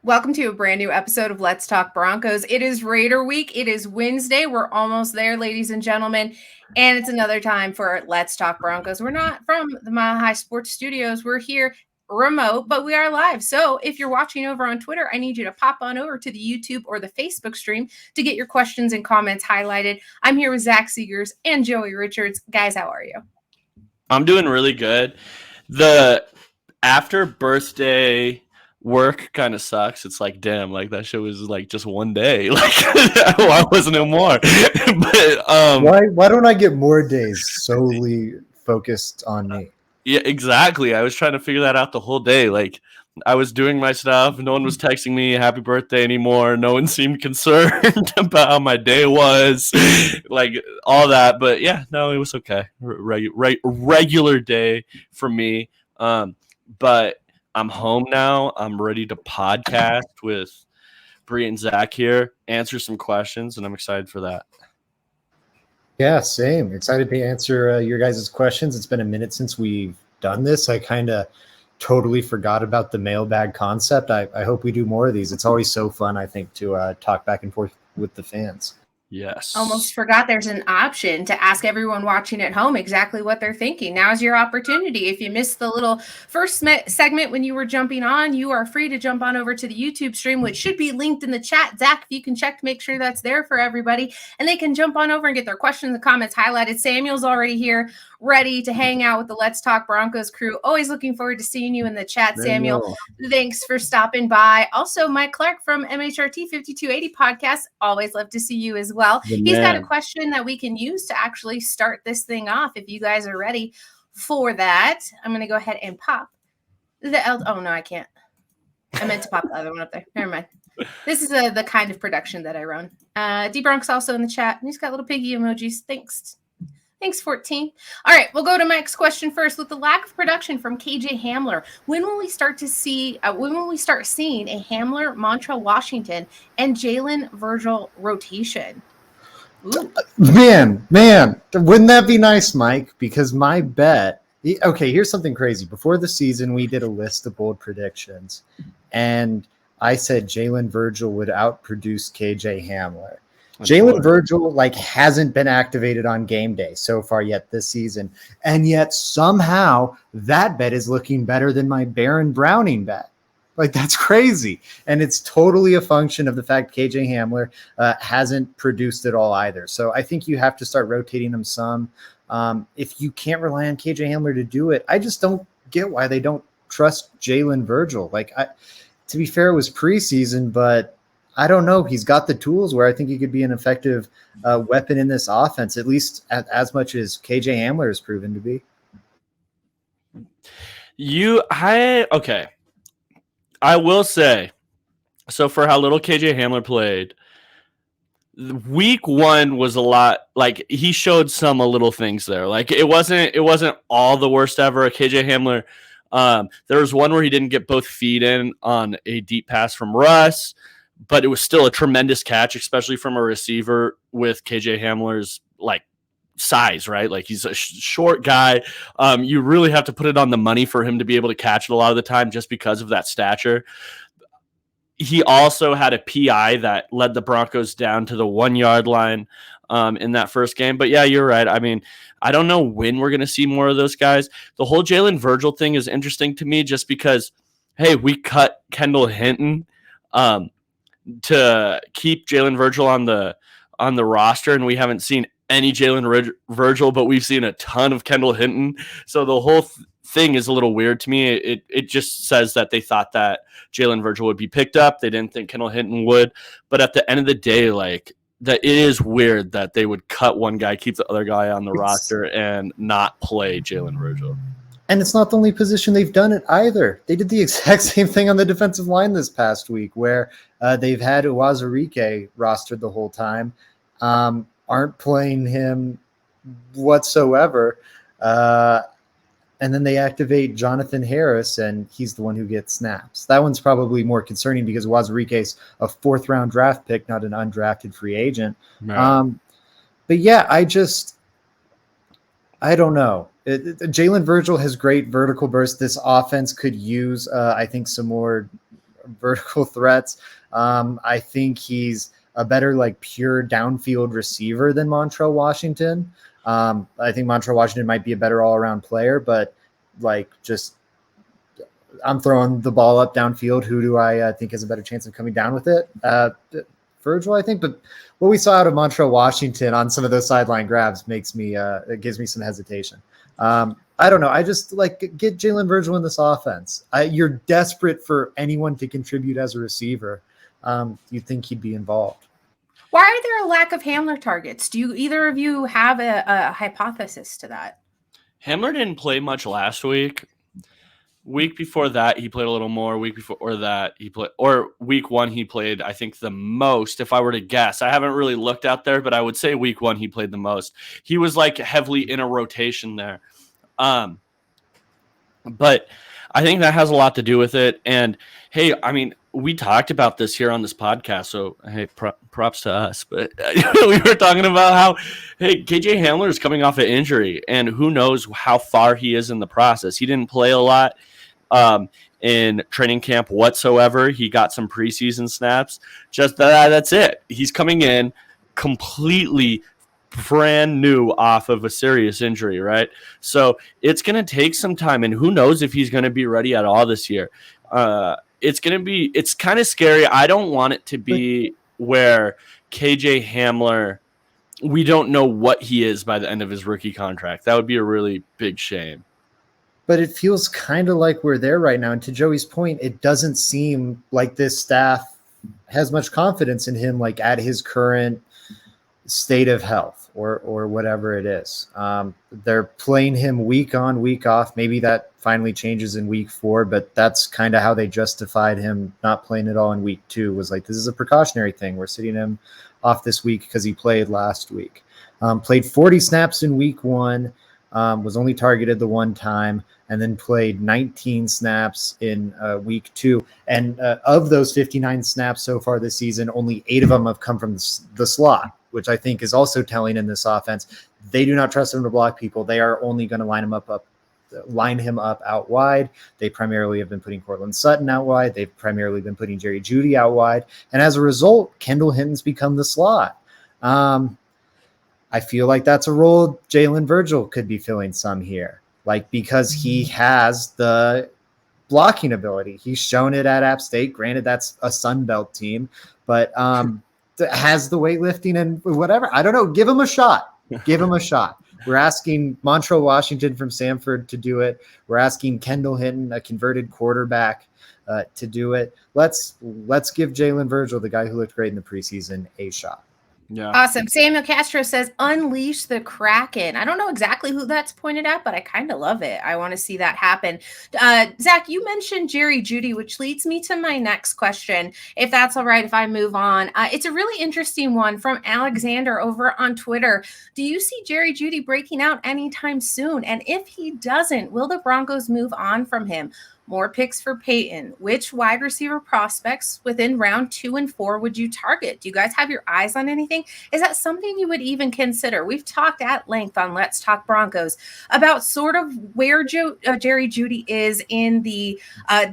Welcome to a brand new episode of Let's Talk Broncos. It is Raider Week. It is Wednesday. We're almost there, ladies and gentlemen. And it's another time for Let's Talk Broncos. We're not from the Mile High Sports Studios. We're here remote, but we are live. So if you're watching over on Twitter, I need you to pop on over to the YouTube or the Facebook stream to get your questions and comments highlighted. I'm here with Zach Seegers and Joey Richards. Guys, how are you? I'm doing really good. The after birthday work kind of sucks. It's like, damn, like that show was like just one day. Like why wasn't it more? But why don't I get more days solely focused on me? Yeah, exactly. I was trying to figure that out the whole day. Like I was doing my stuff. No one was texting me happy birthday anymore. No one seemed concerned about how my day was, like all that. But yeah, no, it was okay. Regular day for me. But I'm home now. I'm ready to podcast with Bri and Zach here, answer some questions, and I'm excited for that. Yeah, same. Excited to answer your guys' questions. It's been a minute since we've done this. I kind of totally forgot about the mailbag concept. I hope we do more of these. It's always so fun, I think, to talk back and forth with the fans. Yes. Almost forgot there's an option to ask everyone watching at home exactly what they're thinking. Now's your opportunity. If you missed the little first segment when you were jumping on, you are free to jump on over to the YouTube stream, which should be linked in the chat. Zach, if you can check to make sure that's there for everybody, and they can jump on over and get their questions and comments highlighted. Samuel's already here, ready to hang out with the Let's Talk Broncos crew. Always looking forward to seeing you in the chat, Samuel. Thanks for stopping by. Also, Mike Clark from MHRT 5280 podcast. Always love to see you as well. He's got a question that we can use to actually start this thing off. If you guys are ready for that, I'm going to go ahead and pop the oh no, I can't. I meant to pop the other one up there. Never mind. This is the kind of production that I run. D-Bronk's also in the chat, and he's got little piggy emojis. Thanks, 14. All right, we'll go to Mike's question first. With the lack of production from KJ Hamler, when will we start seeing a Hamler, Montrell Washington, and Jalen Virgil rotation? Man, wouldn't that be nice, Mike? Because my bet. Okay, here's something crazy. Before the season, we did a list of bold predictions, and I said Jalen Virgil would outproduce KJ Hamler. Jalen Virgil hasn't been activated on game day so far yet this season, and yet somehow that bet is looking better than my Baron Browning bet. That's crazy, and it's totally a function of the fact KJ Hamler hasn't produced at all either. So I think you have to start rotating them some. If you can't rely on KJ Hamler to do it, I just don't get why they don't trust Jalen Virgil. To be fair, it was preseason, but I don't know. He's got the tools where I think he could be an effective weapon in this offense, at least as much as KJ Hamler has proven to be. Okay. I will say, so for how little KJ Hamler played, week one was a lot. He showed some little things there. It wasn't all the worst ever. KJ Hamler, there was one where he didn't get both feet in on a deep pass from Russ, but it was still a tremendous catch, especially from a receiver with KJ Hamler's size, right? He's a short guy. You really have to put it on the money for him to be able to catch it a lot of the time just because of that stature. He also had a PI that led the Broncos down to the 1 yard line in that first game. But yeah, you're right. I mean, I don't know when we're going to see more of those guys. The whole Jalen Virgil thing is interesting to me just because, hey, we cut Kendall Hinton to keep Jalen Virgil on the roster, and we haven't seen any Jalen Virgil, but we've seen a ton of Kendall Hinton. So the whole thing is a little weird to me. It just says that they thought that Jalen Virgil would be picked up. They didn't think Kendall Hinton would. But at the end of the day, that it is weird that they would cut one guy, keep the other guy on the roster, and not play Jalen Virgil. And it's not the only position they've done it either. They did the exact same thing on the defensive line this past week, where they've had Uwazurike rostered the whole time. Aren't playing him whatsoever. And then they activate Jonathan Harris, and he's the one who gets snaps. That one's probably more concerning because Uwazurike's a fourth-round draft pick, not an undrafted free agent. Right. But yeah, I don't know. Jalen Virgil has great vertical burst. This offense could use, I think, some more vertical threats. I think he's a better like pure downfield receiver than Montrell Washington. I think Montrell Washington might be a better all-around player, but like just I'm throwing the ball up downfield. Who do I think has a better chance of coming down with it? Virgil, I think. But what we saw out of Montrell Washington on some of those sideline grabs it gives me some hesitation. I don't know. I just like get Jalen Virgil in this offense. You're desperate for anyone to contribute as a receiver. You'd think he'd be involved. Why are there a lack of Hamler targets? Do either of you have a hypothesis to that? Hamler didn't play much last week. Week before that, he played a little more. Week before that, week one, he played, I think, the most. If I were to guess, I haven't really looked out there, but I would say week one, he played the most. He was like heavily in a rotation there. But I think that has a lot to do with it. And hey, I mean, we talked about this here on this podcast, so hey, props to us. But we were talking about how, hey, KJ Hamler is coming off an injury, and who knows how far he is in the process. He didn't play a lot in training camp whatsoever. He got some preseason snaps. Just that's it. He's coming in completely brand new off of a serious injury, right? So it's going to take some time, and who knows if he's going to be ready at all this year. It's kind of scary. I don't want it to be where KJ Hamler, we don't know what he is by the end of his rookie contract. That would be a really big shame. But it feels kind of like we're there right now. And to Joey's point, it doesn't seem like this staff has much confidence in him, like at his current state of health or whatever it is. They're playing him week on, week off. Maybe that finally changes in week 4, but that's kind of how they justified him not playing at all in week 2, was like, this is a precautionary thing. We're sitting him off this week because he played last week. Played 40 snaps in week 1, was only targeted the one time, and then played 19 snaps in week 2. And of those 59 snaps so far this season, only 8 of them have come from the slot, which I think is also telling in this offense. They do not trust him to block people. They are only going to line him up out wide. They primarily have been putting Cortland Sutton out wide. They've primarily been putting Jerry Jeudy out wide. And as a result, Kendall Hinton's become the slot. I feel like that's a role Jalen Virgil could be filling some here, like because he has the blocking ability. He's shown it at App State. Granted, that's a Sun Belt team, but has the weightlifting and whatever. I don't know. Give him a shot. Give him a shot. We're asking Montrell Washington from Samford to do it. We're asking Kendall Hinton, a converted quarterback, to do it. Let's give Jalen Virgil, the guy who looked great in the preseason, a shot. Yeah. Awesome. Samuel Castro says, unleash the Kraken. I don't know exactly who that's pointed at, but I kind of love it. I want to see that happen. Zach, you mentioned Jerry Jeudy, which leads me to my next question, if that's all right, if I move on. It's a really interesting one from Alexander over on Twitter. Do you see Jerry Jeudy breaking out anytime soon? And if he doesn't, will the Broncos move on from him? More picks for Peyton. Which wide receiver prospects within round 2 and 4 would you target? Do you guys have your eyes on anything? Is that something you would even consider? We've talked at length on Let's Talk Broncos about sort of where Jerry Jeudy is in the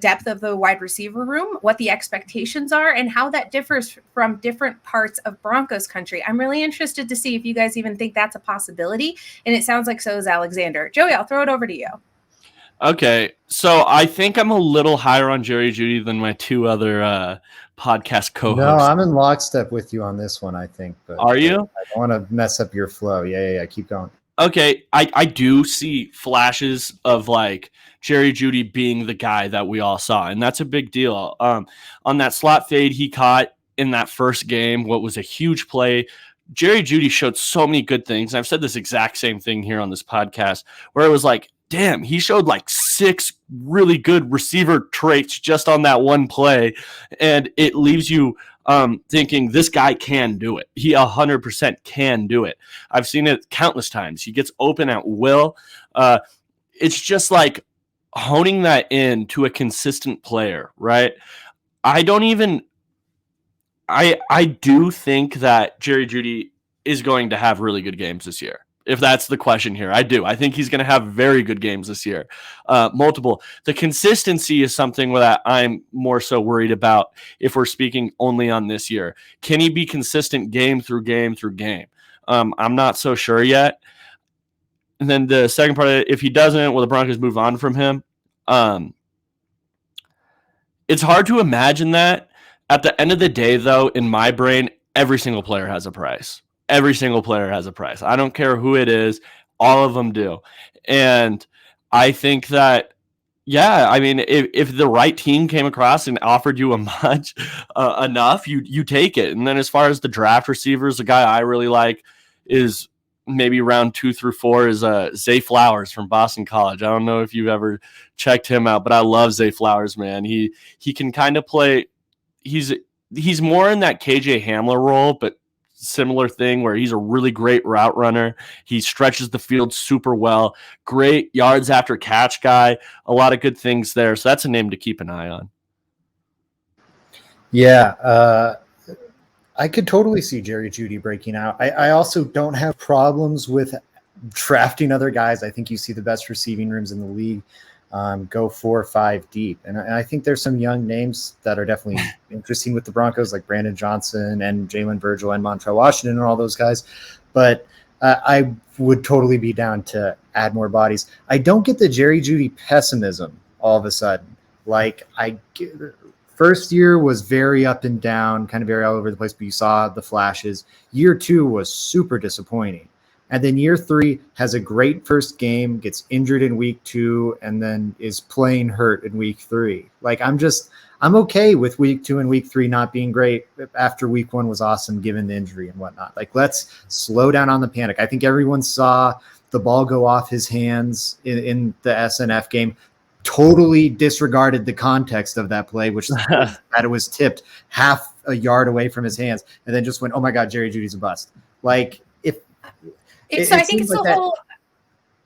depth of the wide receiver room, what the expectations are, and how that differs from different parts of Broncos country. I'm really interested to see if you guys even think that's a possibility, and it sounds like so is Alexander. Joey, I'll throw it over to you. Okay, so I think I'm a little higher on Jerry Jeudy than my 2 other podcast co-hosts. No, I'm in lockstep with you on this one, I think. But are you? I don't want to mess up your flow. Yeah. Keep going. Okay, I do see flashes of like Jerry Jeudy being the guy that we all saw, and that's a big deal. On that slot fade he caught in that first game, what was a huge play. Jerry Jeudy showed so many good things. I've said this exact same thing here on this podcast, where it was like, damn, he showed like 6 really good receiver traits just on that one play. And it leaves you thinking this guy can do it. He 100% can do it. I've seen it countless times. He gets open at will. It's just like honing that in to a consistent player, right? I do think that Jerry Jeudy is going to have really good games this year. if that's the question here. I do. I think he's going to have very good games this year. Multiple. The consistency is something that I'm more so worried about if we're speaking only on this year. Can he be consistent game through game through game? I'm not so sure yet. And then the second part of it, if he doesn't, will the Broncos move on from him? It's hard to imagine that. At the end of the day, though, in my brain, every single player has a price. Every single player has a price. I don't care who it is. All of them do. And I think that, yeah, I mean, if the right team came across and offered you a much enough, you take it. And then as far as the draft receivers, the guy I really like is maybe round 2 through 4 is Zay Flowers from Boston College. I don't know if you've ever checked him out, but I love Zay Flowers, man. He can kind of play. He's more in that KJ Hamler role, but similar thing where he's a really great route runner. He stretches the field super well. Great yards after catch guy. A lot of good things there. So that's a name to keep an eye on. Yeah, I could totally see Jerry Jeudy breaking out. I also don't have problems with drafting other guys. I think you see the best receiving rooms in the league go 4 or 5 deep. And I think there's some young names that are definitely interesting with the Broncos, like Brandon Johnson and Jalen Virgil and Montrell Washington and all those guys. But I would totally be down to add more bodies. I don't get the Jerry Jeudy pessimism all of a sudden. Like, first year was very up and down, kind of very all over the place, but you saw the flashes. Year 2 was super disappointing. And then year 3 has a great first game, gets injured in week 2, and then is playing hurt in week 3. Like, I'm okay with week 2 and week 3 not being great after week 1 was awesome given the injury and whatnot. Like, let's slow down on the panic. I think everyone saw the ball go off his hands in the SNF game. Totally disregarded the context of that play, which that it was tipped half a yard away from his hands, and then just went, "Oh my God, Jerry Jeudy's a bust." Like, I think it's the whole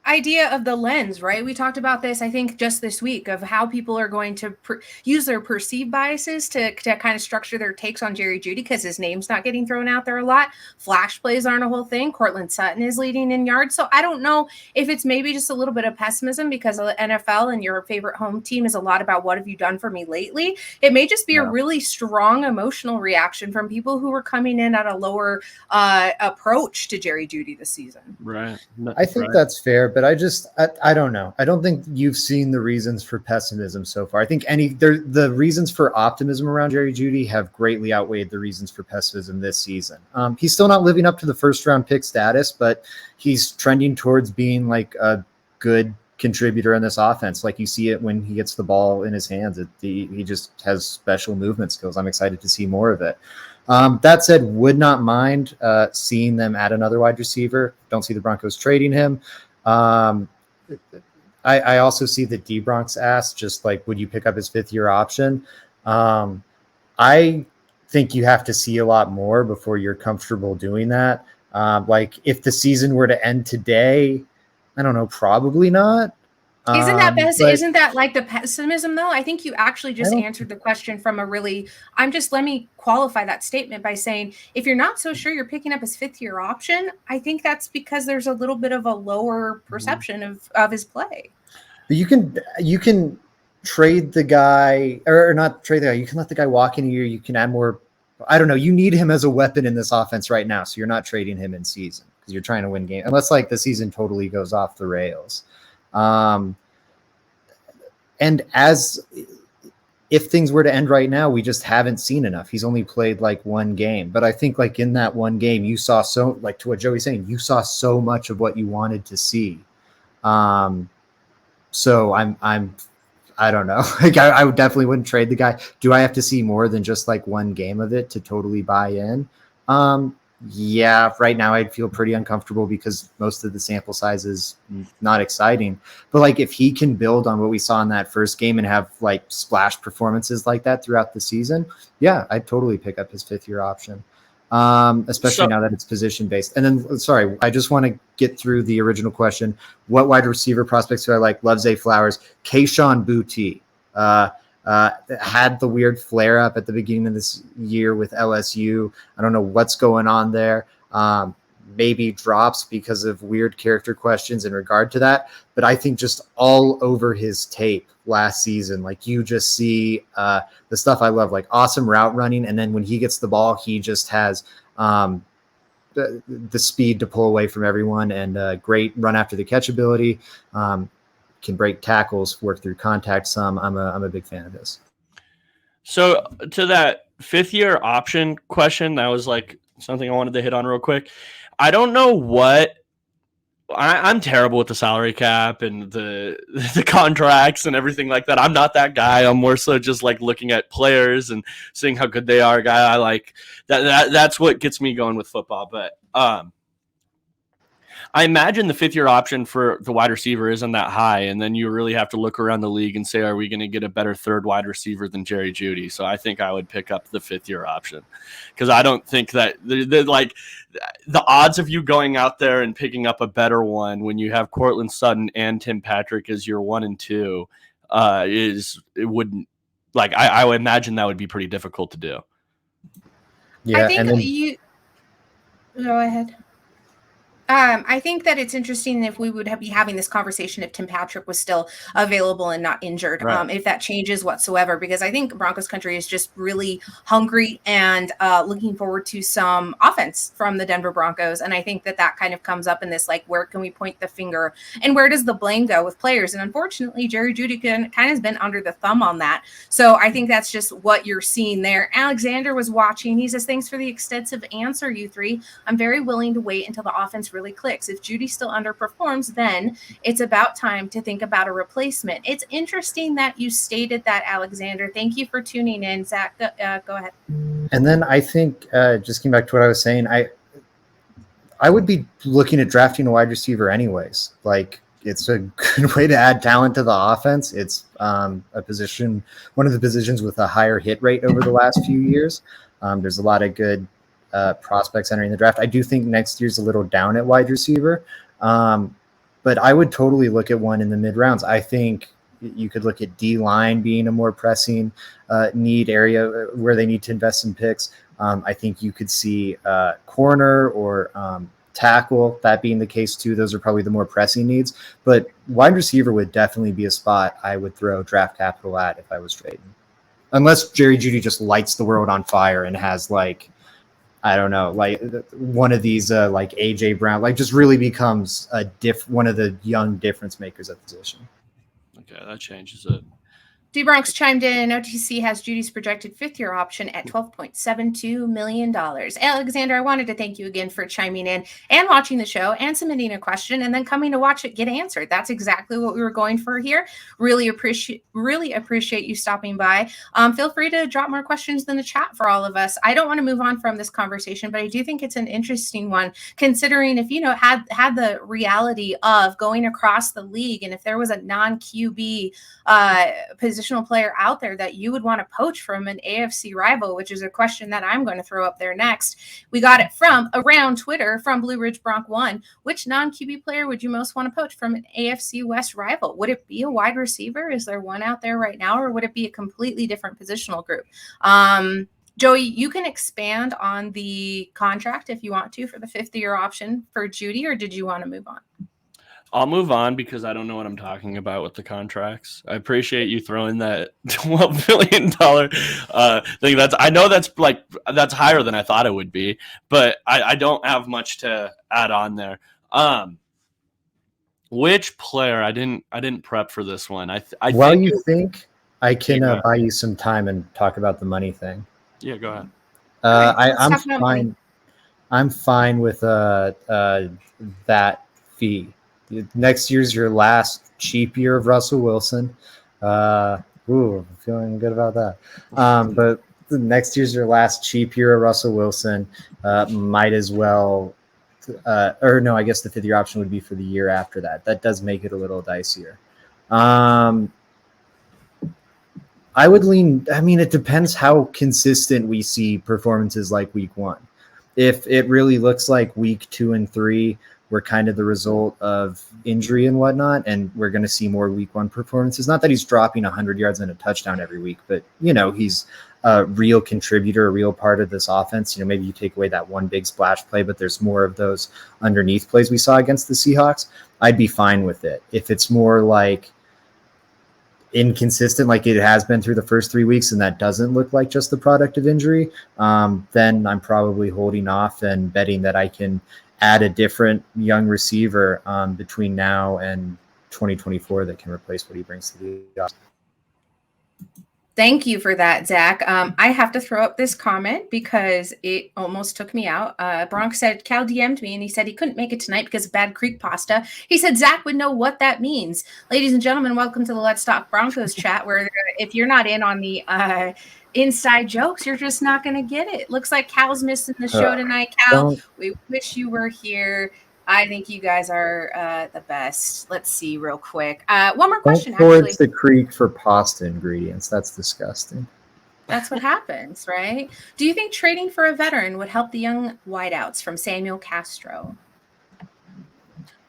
idea of the lens, right? We talked about this, I think, just this week, of how people are going to use their perceived biases to kind of structure their takes on Jerry Jeudy, because his name's not getting thrown out there a lot. Flash plays aren't a whole thing. Cortland Sutton is leading in yards. So I don't know if it's maybe just a little bit of pessimism because of the NFL and your favorite home team is a lot about what have you done for me lately. It may just be a really strong emotional reaction from people who are coming in at a lower approach to Jerry Jeudy this season. Right. I think that's fair, but I don't know. I don't think you've seen the reasons for pessimism so far. I think the reasons for optimism around Jerry Jeudy have greatly outweighed the reasons for pessimism this season. He's still not living up to the first round pick status, but he's trending towards being like a good contributor in this offense. Like, you see it when he gets the ball in his hands. He just has special movement skills. I'm excited to see more of it. That said, would not mind seeing them add another wide receiver. Don't see the Broncos trading him. I also see that D-Bronx asked, just like, would you pick up his 5th-year option? I think you have to see a lot more before you're comfortable doing that. Like, if the season were to end today, I don't know, probably not. Isn't that best? Isn't that like the pessimism though? I think you actually just answered the question from a really, let me qualify that statement by saying, if you're not so sure you're picking up his 5th-year option, I think that's because there's a little bit of a lower perception of his play. But you can trade the guy, or not trade the guy. You can let the guy walk in a year. You can add more. I don't know. You need him as a weapon in this offense right now. So you're not trading him in season because you're trying to win games, unless like the season totally goes off the rails. And if things were to end right now, we just haven't seen enough. He's only played like 1 game, but I think like in that 1 game, you saw like to what Joey's saying, you saw so much of what you wanted to see. So I don't know. Like, I definitely wouldn't trade the guy. Do I have to see more than just like 1 game of it to totally buy in? Yeah, right now I'd feel pretty uncomfortable because most of the sample size is not exciting. But like, if he can build on what we saw in that first game and have like splash performances like that throughout the season, yeah, I'd totally pick up his 5th-year option, especially now that it's position based. And then, sorry, I just want to get through the original question. What wide receiver prospects do I like? Love Zay Flowers. Kayshon Boutte. Had the weird flare up at the beginning of this year with LSU. I don't know what's going on there. maybe drops because of weird character questions in regard to that. But I think just all over his tape last season, like you just see the stuff I love, like awesome route running. And then when he gets the ball, he just has the speed to pull away from everyone and great run after the catch ability. Can break tackles, work through contact some. I'm a big fan of his. So to that 5th-year option question, that was like something I wanted to hit on real quick. I don't know what I'm terrible with the salary cap and the contracts and everything like that. I'm not that guy. I'm more so just like looking at players and seeing how good they are. Guy, I like that. That's what gets me going with football. But I imagine the 5th-year option for the wide receiver isn't that high, and then you really have to look around the league and say, are we going to get a better third wide receiver than Jerry Jeudy? So I think I would pick up the 5th-year option because I don't think that like the odds of you going out there and picking up a better one when you have Cortland Sutton and Tim Patrick as your 1 and 2 wouldn't like I would imagine that would be pretty difficult to do. Yeah, I think you go ahead. I think that it's interesting if we would be having this conversation if Tim Patrick was still available and not injured, right. If that changes whatsoever, because I think Broncos country is just really hungry and looking forward to some offense from the Denver Broncos. And I think that kind of comes up in this, like, where can we point the finger and where does the blame go with players? And unfortunately, Jerry Jeudy kind of has been under the thumb on that. So I think that's just what you're seeing there. Alexander was watching. He says, thanks for the extensive answer, you three. I'm very willing to wait until the offense really clicks. If Jeudy still underperforms, then it's about time to think about a replacement. It's interesting that you stated that, Alexander. Thank you for tuning in. Zach, go ahead. And then I think, just getting back to what I was saying, I would be looking at drafting a wide receiver anyways. Like, it's a good way to add talent to the offense. It's one of the positions with a higher hit rate over the last few years. There's a lot of good prospects entering the draft. I do think next year's a little down at wide receiver, but I would totally look at one in the mid rounds. I think you could look at D-line being a more pressing need area where they need to invest in picks. I think you could see corner or tackle, that being the case too. Those are probably the more pressing needs, but wide receiver would definitely be a spot I would throw draft capital at if I was trading. Unless Jerry Jeudy just lights the world on fire and has, like, I don't know, like one of these like AJ Brown, like just really becomes one of the young difference makers at the position. Okay, that changes it. D-Bronx chimed in. OTC has Jeudy's projected 5th-year option at $12.72 million. Alexander, I wanted to thank you again for chiming in and watching the show and submitting a question and then coming to watch it get answered. That's exactly what we were going for here. Really appreciate you stopping by. Feel free to drop more questions in the chat for all of us. I don't want to move on from this conversation, but I do think it's an interesting one, considering if had the reality of going across the league and if there was a non-QB positional player out there that you would want to poach from an AFC rival, which is a question that I'm going to throw up there next. We got it from around Twitter from Blue Ridge Bronc 1. Which non-QB player would you most want to poach from an AFC West rival? Would it be a wide receiver? Is there one out there right now, or would it be a completely different positional group? Joey, you can expand on the contract if you want to for the 5th-year option for Jeudy, or did you want to move on? I'll move on because I don't know what I'm talking about with the contracts. I appreciate you throwing that $12 million thing. I know that's higher than I thought it would be, but I don't have much to add on there. Which player? I didn't prep for this one. I think I can buy you some time and talk about the money thing. Yeah, go ahead. I'm fine. I'm fine with that fee. Next year's your last cheap year of Russell Wilson. Feeling good about that. But next year's your last cheap year of Russell Wilson. Might as well, or no, I guess the 5th-year option would be for the year after that. That does make it a little dicier. I would lean, I mean, it depends how consistent we see performances like week 1. If it really looks like week 2 and 3 were kind of the result of injury and whatnot, and we're going to see more week 1 performances. Not that he's dropping 100 yards and a touchdown every week, but, he's a real contributor, a real part of this offense. You know, maybe you take away that one big splash play, but there's more of those underneath plays we saw against the Seahawks. I'd be fine with it. If it's more like inconsistent like it has been through the first 3 weeks and that doesn't look like just the product of injury, then I'm probably holding off and betting that I can add a different young receiver between now and 2024 that can replace what he brings to the offense. Thank you for that, Zach. I have to throw up this comment because it almost took me out. Bronx said, Cal DM'd me and he said he couldn't make it tonight because of bad Creek pasta. He said Zach would know what that means. Ladies and gentlemen, welcome to the Let's Talk Broncos chat, where if you're not in on the inside jokes, you're just not going to get it. Looks like Cal's missing the show tonight. Cal, we wish you were here. I think you guys are the best. Let's see real quick. One more question. Don't forge the creek for pasta ingredients. That's disgusting. That's what happens, right? Do you think trading for a veteran would help the young wideouts from Samuel Castro?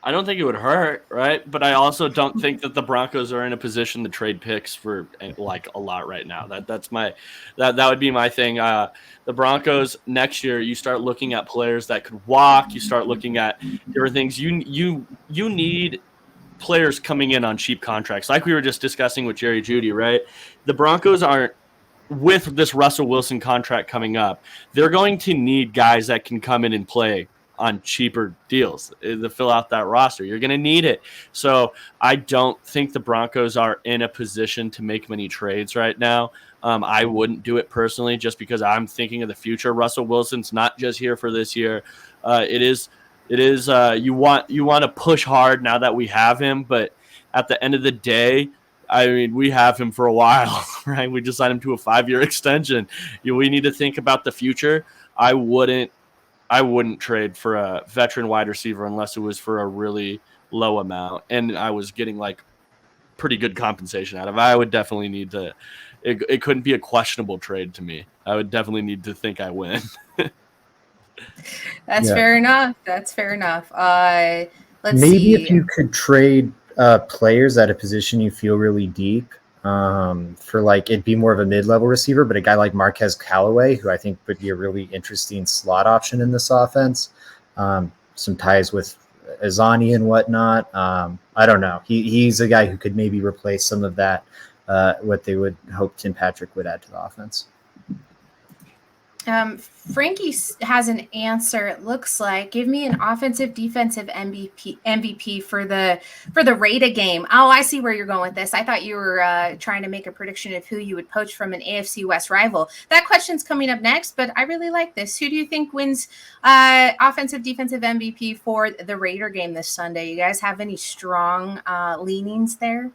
I don't think it would hurt, right? But I also don't think that the Broncos are in a position to trade picks for like a lot right now. That would be my thing. The Broncos next year, you start looking at players that could walk. You start looking at different things. You need players coming in on cheap contracts, like we were just discussing with Jerry Jeudy, right? The Broncos aren't, with this Russell Wilson contract coming up, they're going to need guys that can come in and play on cheaper deals to fill out that roster. You're going to need it. So I don't think the Broncos are in a position to make many trades right now. I wouldn't do it personally just because I'm thinking of the future. Russell Wilson's not just here for this year. It is you want to push hard now that we have him, but at the end of the day, I mean, we have him for a while, right? We just signed him to a 5-year extension. We need to think about the future. I wouldn't trade for a veteran wide receiver unless it was for a really low amount and I was getting like pretty good compensation out of it. I would definitely need to – it couldn't be a questionable trade to me. I would definitely need to think I win. That's fair enough. That's fair enough. Let's Maybe see. if you could trade players at a position you feel really deep for like it'd be more of a mid-level receiver, but a guy like Marquez Callaway, who I think would be a really interesting slot option in this offense. Some ties with Azani and whatnot. I don't know. He's a guy who could maybe replace some of that, what they would hope Tim Patrick would add to the offense. Frankie has an answer. It looks like, give me an offensive defensive MVP for the Raider game. Oh, I see where you're going with this. I thought you were trying to make a prediction of who you would poach from an AFC West rival. That question's coming up next, but I really like this. Who do you think wins offensive defensive MVP for the Raider game this Sunday? You guys have any strong leanings there?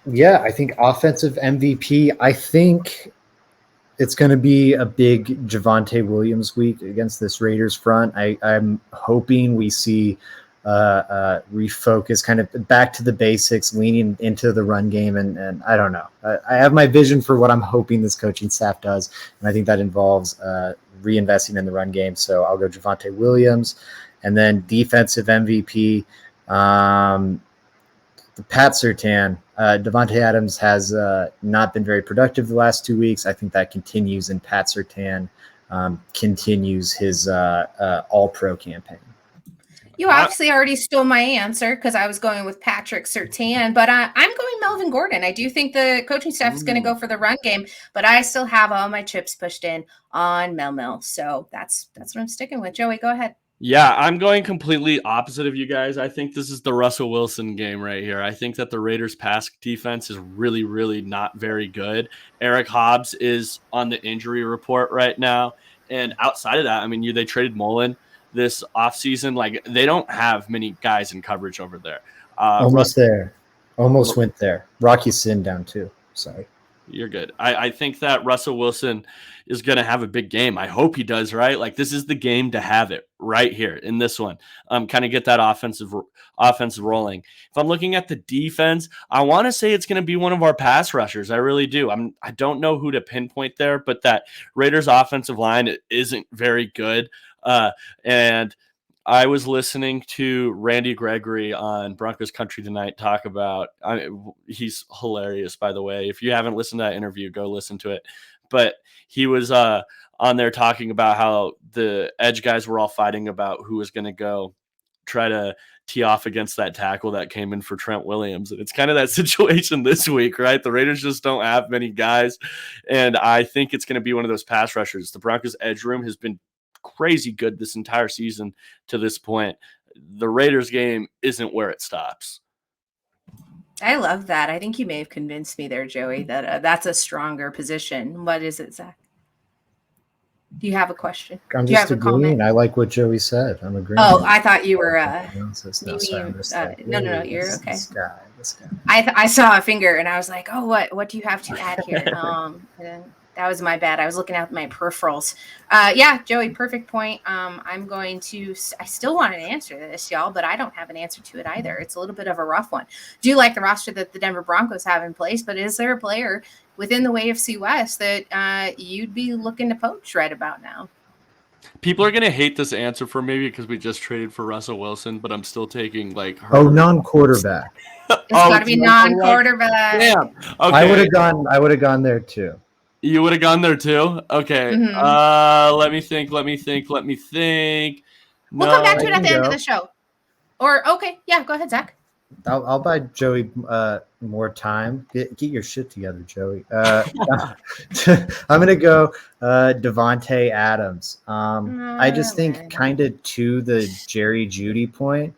Yeah, I think offensive MVP, I think it's going to be a big Javonte Williams week against this Raiders front. I'm hoping we see refocus kind of back to the basics, leaning into the run game. And I don't know. I have my vision for what I'm hoping this coaching staff does. And I think that involves reinvesting in the run game. So I'll go Javonte Williams. And then defensive MVP, Pat Surtain. Devontae Adams has not been very productive the last 2 weeks. I think that continues, and Pat Surtain continues his all-pro campaign. You obviously already stole my answer because I was going with Patrick Surtain, but I'm going Melvin Gordon. I do think the coaching staff is going to go for the run game, but I still have all my chips pushed in on Mel. So that's what I'm sticking with. Joey, go ahead. Yeah, I'm going completely opposite of you guys. I think this is the Russell Wilson game right here. I think that the Raiders' pass defense is really, really not very good. Eric Hobbs is on the injury report right now. And outside of that, I mean, they traded Mullen this offseason. Like, they don't have many guys in coverage over there. Almost went there. Rocky Sin down too. Sorry. You're good. I think that Russell Wilson is going to have a big game. I hope he does, right? Like, this is the game to have it right here in this one. Kind of get that offensive rolling. If I'm looking at the defense, I want to say it's going to be one of our pass rushers. I really do. I don't know who to pinpoint there, but that Raiders offensive line isn't very good. And I was listening to Randy Gregory on Broncos Country Tonight talk about. He's hilarious, by the way. If you haven't listened to that interview, go listen to it. But he was on there talking about how the edge guys were all fighting about who was going to go try to tee off against that tackle that came in for Trent Williams. And it's kind of that situation this week, right? The Raiders just don't have many guys. And I think it's going to be one of those pass rushers. The Broncos edge room has been crazy good this entire season to this point. The Raiders game isn't where it stops. I love that. I think you may have convinced me there, Joey, that that's a stronger position. What is it, Zach? Do you have a question? I'm Do you just have a comment? agreeing. I like what Joey said. I'm agreeing. Oh, I thought you were. No, No, you're okay. This guy. I saw a finger and I was like, oh, what do you have to add here? And that was my bad. I was looking at my peripherals. Yeah, Joey, perfect point. I still want an answer to this, y'all, but I don't have an answer to it either. It's a little bit of a rough one. Do you like the roster that the Denver Broncos have in place? But is there a player within the AFC West that you'd be looking to poach right about now? People are going to hate this answer for me because we just traded for Russell Wilson, but I'm still taking like her. Oh, non-quarterback. It's got to be non-quarterback. Yeah. Okay. I would have gone there too. You would have gone there too? Okay. Mm-hmm. Let me think. We'll come back to it at the end of the show. Or, okay. Yeah, go ahead, Zach. I'll buy Joey more time. Get your shit together, Joey. I'm going to go Devontae Adams. I just think kind of to the Jerry Jeudy point,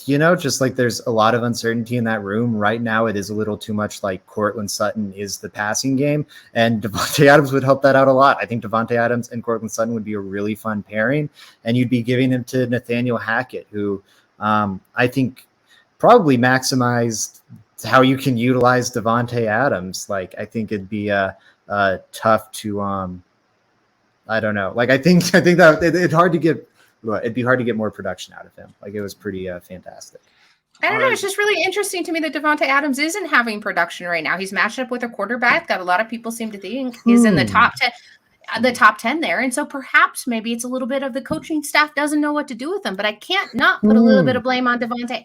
just like there's a lot of uncertainty in that room right now. It is a little too much like Courtland Sutton is the passing game, and Devontae Adams would help that out a lot. I think Devontae Adams and Courtland Sutton would be a really fun pairing, and you'd be giving him to Nathaniel Hackett, who I think probably maximized how you can utilize Devontae Adams. Like, I think it'd be tough to I don't know. Like, I think that it'd be hard to get more production out of him. Like, it was pretty fantastic. I don't know. It's just really interesting to me that Devontae Adams isn't having production right now. He's matched up with a quarterback that a lot of people seem to think is in the top 10. The top 10 there. And so perhaps maybe it's a little bit of the coaching staff doesn't know what to do with them, but I can't not put a little bit of blame on Devontae.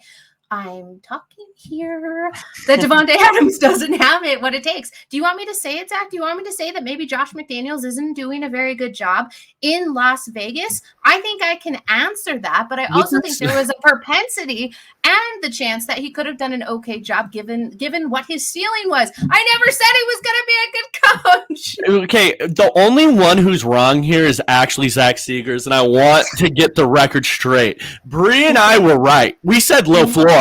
I'm talking here that Devontae Adams doesn't have what it takes. Do you want me to say it, Zach? Do you want me to say that maybe Josh McDaniels isn't doing a very good job in Las Vegas? I think I can answer that, but I also think there was a propensity and the chance that he could have done an okay job given what his ceiling was. I never said he was going to be a good coach. Okay, the only one who's wrong here is actually Zach Seegers, and I want to get the record straight. Bri and I were right. We said low floor.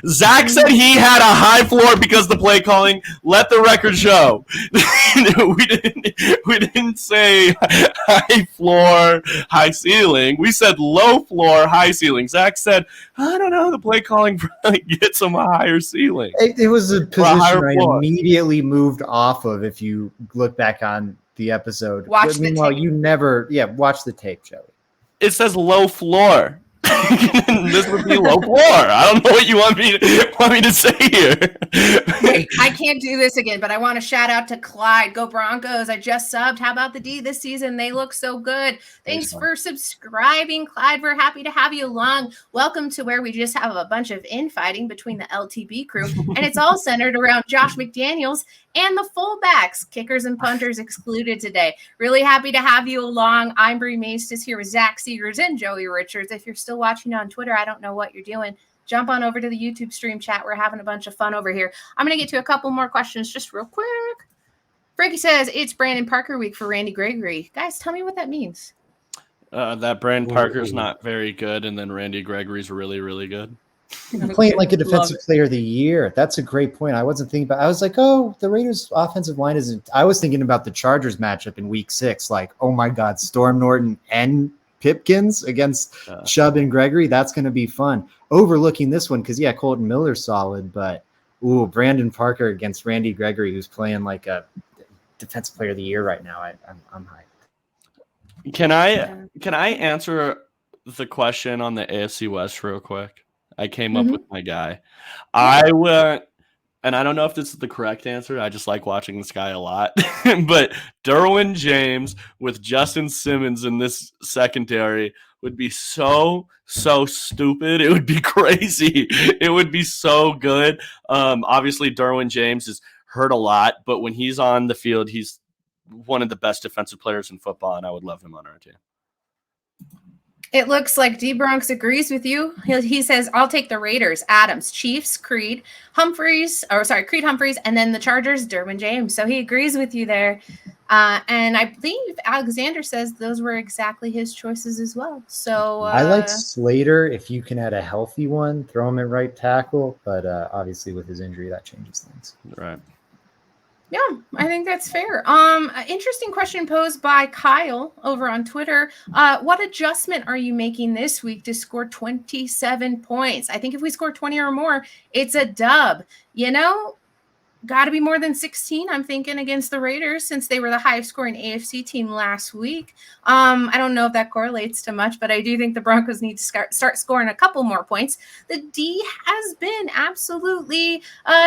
Zach said he had a high floor because the play calling. Let the record show. we didn't say high floor, high ceiling. We said low floor, high ceiling. Zach said, I don't know, the play calling probably gets him a higher ceiling. It was a position I immediately moved off of. If you look back on the episode, meanwhile, you never, watch the tape, Joey. It says low floor. This would be low floor. I don't know what you want me to say here. Wait, I can't do this again, but I want to shout out to Clyde. Go Broncos. I just subbed. How about the D this season? They look so good. Thanks for subscribing, Clyde. We're happy to have you along. Welcome to where we just have a bunch of infighting between the LTB crew, and it's all centered around Josh McDaniels and the fullbacks, kickers and punters excluded today. Really happy to have you along. I'm Bri Maestas here with Zach Seegers and Joey Richards. If you're still watching on Twitter, I don't know what you're doing. Jump on over to the YouTube stream chat. We're having a bunch of fun over here. I'm going to get to a couple more questions just real quick. Frankie says, it's Brandon Parker week for Randy Gregory. Guys, tell me what that means. That Brandon Parker's not very good, and then Randy Gregory's really, really good. Playing like a defensive player of the year. That's a great point. I wasn't thinking about. I was like, oh, the Raiders' offensive line isn't. I was thinking about the Chargers matchup in Week 6. Like, oh my God, Storm Norton and Pipkins against Chubb and Gregory. That's going to be fun. Overlooking this one because Colton Miller's solid, but Brandon Parker against Randy Gregory, who's playing like a defensive player of the year right now. I'm hyped. Can I answer the question on the AFC West real quick? I came up with my guy. I and I don't know if this is the correct answer. I just like watching this guy a lot. But Derwin James with Justin Simmons in this secondary would be so stupid. It would be crazy. It would be so good. Obviously, Derwin James is hurt a lot, but when he's on the field, he's one of the best defensive players in football, and I would love him on our team. It looks like D Bronx agrees with you. He says, I'll take the Raiders, Adams, Chiefs, Creed Humphreys, and then the Chargers, Derwin James. So he agrees with you there. And I believe Alexander says those were exactly his choices as well. So I like Slater. If you can add a healthy one, throw him at right tackle. But obviously with his injury, that changes things. Right. Yeah, I think that's fair. Interesting question posed by Kyle over on Twitter. What adjustment are you making this week to score 27 points? I think if we score 20 or more, it's a dub. Got to be more than 16, I'm thinking, against the Raiders, since they were the highest scoring AFC team last week. I don't know if that correlates to much, but I do think the Broncos need to start scoring a couple more points. The D has been absolutely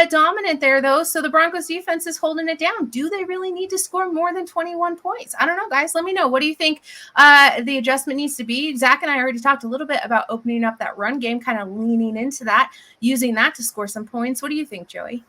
dominant there, though, so the Broncos defense is holding it down. Do they really need to score more than 21 points? I don't know, guys. Let me know. What do you think the adjustment needs to be? Zach and I already talked a little bit about opening up that run game, kind of leaning into that, using that to score some points. What do you think, Joey?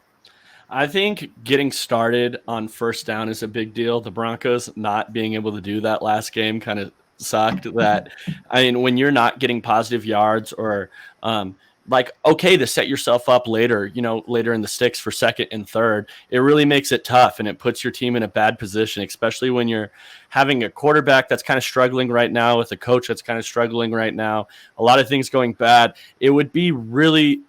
I think getting started on first down is a big deal. The Broncos not being able to do that last game kind of sucked. When you're not getting positive yards or to set yourself up later, later in the sticks for second and third, it really makes it tough and it puts your team in a bad position, especially when you're having a quarterback that's kind of struggling right now with a coach that's kind of struggling right now. A lot of things going bad. It would be really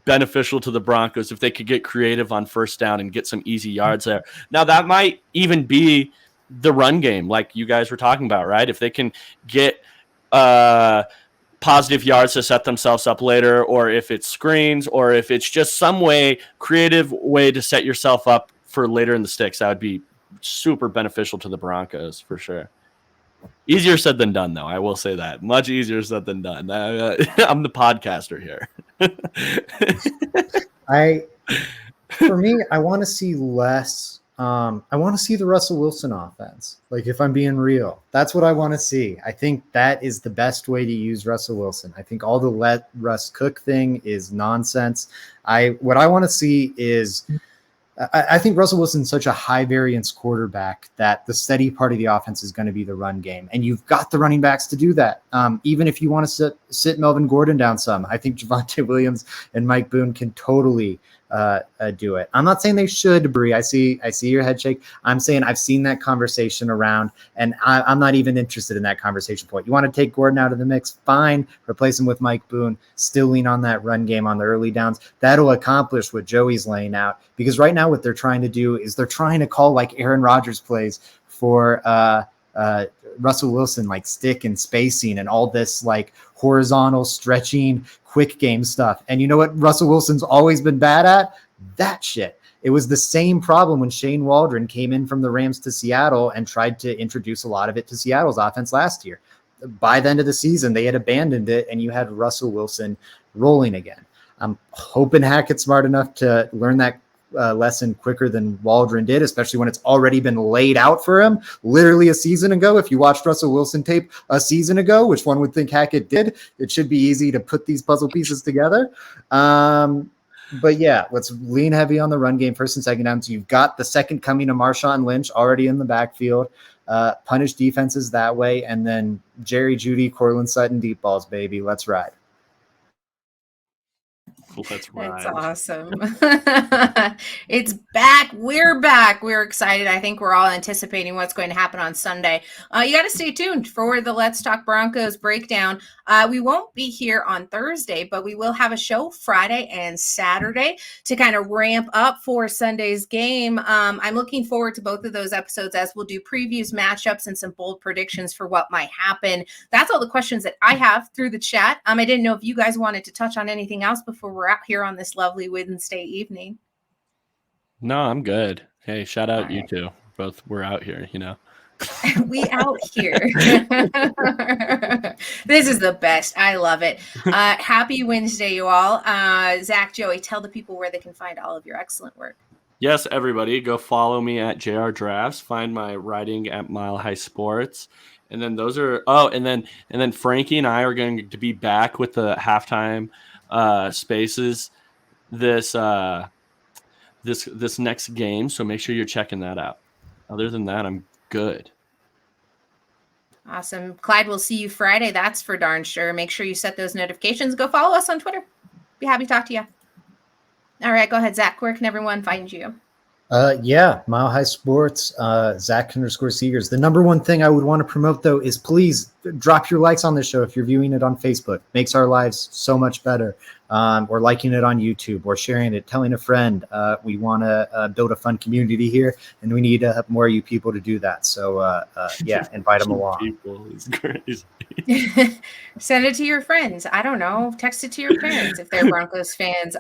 beneficial to the Broncos if they could get creative on first down and get some easy yards there. Now that might even be the run game, like you guys were talking about, right? If they can get positive yards to set themselves up later, or if it's screens, or if it's just some creative way to set yourself up for later in the sticks, that would be super beneficial to the Broncos for sure. Easier said than done, though. I will say that. Much easier said than done. I'm the podcaster here. For me, I want to see less. I want to see the Russell Wilson offense. Like, if I'm being real, that's what I want to see. I think that is the best way to use Russell Wilson. I think all the let Russ cook thing is nonsense. What I want to see is, I think Russell Wilson's such a high variance quarterback that the steady part of the offense is going to be the run game. And you've got the running backs to do that. Even if you want to sit Melvin Gordon down some, I think Javonte Williams and Mike Boone can totally do it. I'm not saying they should, Bri. I see your head shake. I'm saying I've seen that conversation around, and I'm not even interested in that conversation point. You want to take Gordon out of the mix? Fine. Replace him with Mike Boone. Still lean on that run game on the early downs. That'll accomplish what Joey's laying out, because right now what they're trying to do is they're trying to call like Aaron Rodgers plays for Russell Wilson, like stick and spacing and all this like horizontal stretching quick game stuff. And you know what Russell Wilson's always been bad at? That shit. It was the same problem when Shane Waldron came in from the Rams to Seattle and tried to introduce a lot of it to Seattle's offense last year. By the end of the season, they had abandoned it, and you had Russell Wilson rolling again. I'm hoping Hackett's smart enough to learn that lesson quicker than Waldron did, especially when it's already been laid out for him literally a season ago. If you watched Russell Wilson tape a season ago, which one would think Hackett did, it should be easy to put these puzzle pieces together. But yeah, let's lean heavy on the run game first and second downs. You've got the second coming of Marshawn Lynch already in the backfield. Punish defenses that way, and then Jerry Jeudy, Cortland Sutton, deep balls, baby. Let's ride. That's right. That's awesome. It's back. We're back. We're excited. I think we're all anticipating what's going to happen on Sunday. You got to stay tuned for the Let's Talk Broncos breakdown. We won't be here on Thursday, but we will have a show Friday and Saturday to kind of ramp up for Sunday's game. I'm looking forward to both of those episodes, as we'll do previews, matchups, and some bold predictions for what might happen. That's all the questions that I have through the chat. I didn't know if you guys wanted to touch on anything else before we're out here on this lovely Wednesday evening. No, I'm good. Hey, shout out you two. Both we're out here, We out here. This is the best. I love it. Happy Wednesday, you all. Zach, Joey, tell the people where they can find all of your excellent work. Yes, everybody, go follow me at JR Drafts. Find my writing at Mile High Sports. And then those are and then Frankie and I are going to be back with the halftime spaces this next game. So make sure you're checking that out. Other than that, I'm good. Awesome. Clyde, we'll see you Friday. That's for darn sure. Make sure you set those notifications. Go follow us on Twitter. Be happy to talk to you. All right, go ahead, Zach. Where can everyone find you? Mile High Sports, Zach_Seegers. The number one thing I would want to promote, though, is please drop your likes on this show if you're viewing it on Facebook. Makes our lives so much better. Or liking it on YouTube, or sharing it, telling a friend. We want to build a fun community here, and we need more of you people to do that. So, invite them along. People is crazy. Send it to your friends. I don't know. Text it to your parents if they're Broncos fans.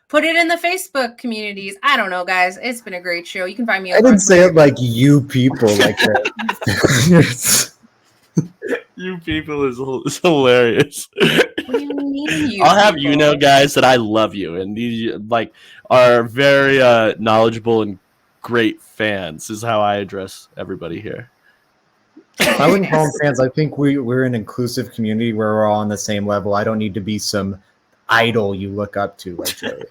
Put it in the Facebook communities. I don't know, guys. It's been a great show. You can find me. I didn't say it like you people like that. You people is hilarious. What do you mean, you I'll have people? you know, guys, that I love you, and these are very knowledgeable and great fans. Is how I address everybody here. I wouldn't call them fans. I think we're an inclusive community where we're all on the same level. I don't need to be some idol you look up to like Joey.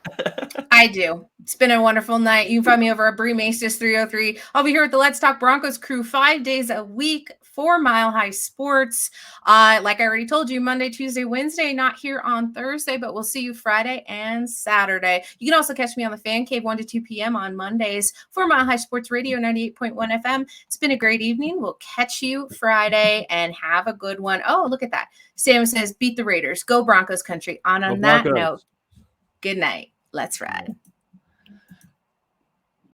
I do. It's been a wonderful night. You can find me over at Bri Maestas 303. I'll be here with the Let's Talk Broncos crew 5 days a week for Mile High Sports. Like I already told you, Monday, Tuesday, Wednesday, not here on Thursday, but we'll see you Friday and Saturday. You can also catch me on the Fan Cave 1 to 2 p.m. on Mondays for Mile High Sports Radio 98.1 FM. It's been a great evening. We'll catch you Friday and have a good one. Oh, look at that. Sam says, beat the Raiders. Go Broncos country. On that note, good night. Let's ride.